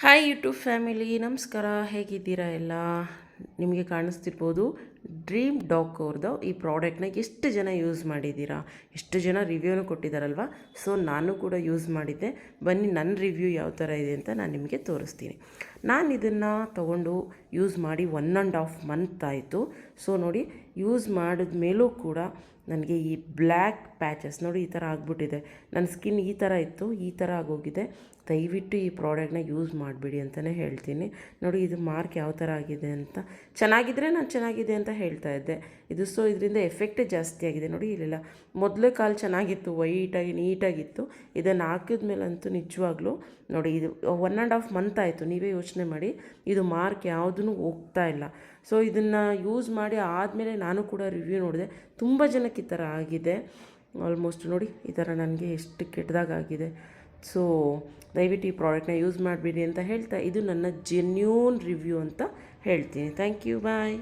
Hi YouTube family, ನಮಸ್ಕಾರ. ಹೇಗಿದ್ದೀರಾ ಎಲ್ಲ? ನಿಮಗೆ ಕಾಣಿಸ್ತಿರ್ಬೋದು ಡ್ರೀಮ್ ಡಾಕ್ ಅವ್ರದ್ದು ಈ ಪ್ರಾಡಕ್ಟ್ನ ಎಷ್ಟು ಜನ ಯೂಸ್ ಮಾಡಿದ್ದೀರಾ, ಎಷ್ಟು ಜನ ರಿವ್ಯೂನು ಕೊಟ್ಟಿದ್ದಾರಲ್ವ. ಸೊ ನಾನು ಕೂಡ ಯೂಸ್ ಮಾಡಿದ್ದೆ. ಬನ್ನಿ ನನ್ನ ರಿವ್ಯೂ ಯಾವ ಥರ ಇದೆ ಅಂತ ನಾನು ನಿಮಗೆ ತೋರಿಸ್ತೀನಿ. ನಾನು ಇದನ್ನು ತೊಗೊಂಡು ಯೂಸ್ ಮಾಡಿ 1.5 ಮಂತ್ ಆಯಿತು. ಸೊ ನೋಡಿ, ಯೂಸ್ ಮಾಡಿದ ಮೇಲೂ ಕೂಡ ನನಗೆ ಈ ಬ್ಲ್ಯಾಕ್ ಪ್ಯಾಚಸ್ ನೋಡಿ ಈ ಥರ ಆಗಿಬಿಟ್ಟಿದೆ. ನನ್ನ ಸ್ಕಿನ್ ಈ ಥರ ಇತ್ತು, ಈ ಥರ ಆಗೋಗಿದೆ. ದಯವಿಟ್ಟು ಈ ಪ್ರಾಡಕ್ಟ್ನ ಯೂಸ್ ಮಾಡಿಬಿಡಿ ಅಂತಲೇ ಹೇಳ್ತೀನಿ. ನೋಡಿ ಇದು ಮಾರ್ಕ್ ಯಾವ ಥರ ಆಗಿದೆ ಅಂತ. ಚೆನ್ನಾಗಿದ್ದರೆ ನಾನು ಚೆನ್ನಾಗಿದೆ ಅಂತ ಹೇಳ್ತಾ ಇದ್ದೆ. ಸೊ ಇದರಿಂದ ಎಫೆಕ್ಟ್ ಜಾಸ್ತಿ ಆಗಿದೆ. ನೋಡಿ ಇಲ್ಲೆಲ್ಲ ಮೊದಲೇ ಕಾಲು ಚೆನ್ನಾಗಿತ್ತು, ವೈಟಾಗಿ ನೀಟಾಗಿತ್ತು. ಇದನ್ನು ಹಾಕಿದ ಮೇಲಂತೂ ನಿಜವಾಗ್ಲೂ ನೋಡಿ, ಇದು 1.5 ಮಂತ್ ಆಯಿತು. ನೀವೇ ಯೋಚನೆ ಮಾಡಿ, ಇದು ಮಾರ್ಕ್ ಯಾವುದೂ ಹೋಗ್ತಾ ಇಲ್ಲ. ಸೊ ಇದನ್ನು ಯೂಸ್ ಮಾಡಿ ಆದಮೇಲೆ ನಾನು ಕೂಡ ರಿವ್ಯೂ ನೋಡಿದೆ. ತುಂಬ ಜನಕ್ಕೆ ಈ ಥರ ಆಗಿದೆ. ಆಲ್ಮೋಸ್ಟ್ ನೋಡಿ ಈ ಥರ ನನಗೆ ಎಷ್ಟು ಕೆಟ್ಟದಾಗಿದೆ. ಸೊ ದಯವಿಟ್ಟು ಈ ಪ್ರಾಡಕ್ಟ್ನ ಯೂಸ್ ಮಾಡಿಬಿಡಿ ಅಂತ ಹೇಳ್ತಾ, ಇದು ನನ್ನ ಜೆನ್ಯೂನ್ ರಿವ್ಯೂ ಅಂತ ಹೇಳ್ತೀನಿ. Thank you, bye.